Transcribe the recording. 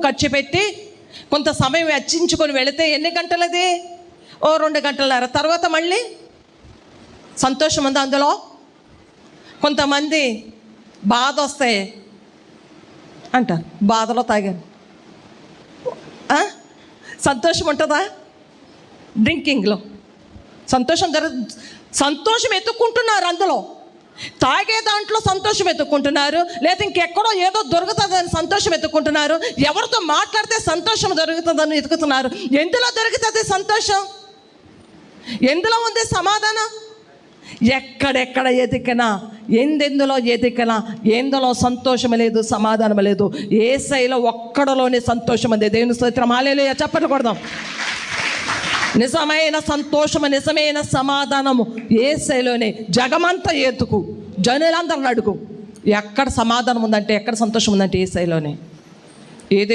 ఖర్చు పెట్టి కొంత సమయం వెచ్చించుకొని వెళితే ఎన్ని గంటలది? 2 గంటలన్నర. తర్వాత మళ్ళీ సంతోషం ఉంది అందులో. కొంతమంది బాధ వస్తే అంటారు, బాధలో తాగాను. సంతోషం ఉంటుందా? డ్రింకింగ్లో సంతోషం ఎత్తుక్కుంటున్నారు. అందులో తాగే దాంట్లో సంతోషం ఎత్తుక్కుంటున్నారు, లేదా ఇంకెక్కడో ఏదో దొరుకుతుందని సంతోషం ఎత్తుక్కుంటున్నారు, ఎవరితో మాట్లాడితే సంతోషం దొరుకుతుందని ఎత్తుకుతున్నారు. ఎందులో దొరుకుతుంది సంతోషం? ఎందులో ఉంది సమాధానం? ఎక్కడెక్కడ ఎదికినా, ఎందులో ఎదికినా ఎందులో సంతోషం లేదు, సమాధానం లేదు. యేసయ్యలో ఒక్కడలోనే సంతోషం ఉంది. దేవుని స్తోత్రం, హల్లెలూయా. చప్పట్లు కొడదాం. నిజమైన సంతోషము, నిజమైన సమాధానము యేసయ్యలోనే. జగమంతా ఎత్తుకు, జనులందరిని అడుగు, ఎక్కడ సమాధానం ఉందంటే, ఎక్కడ సంతోషం ఉందంటే యేసయ్యలోనే. ఏది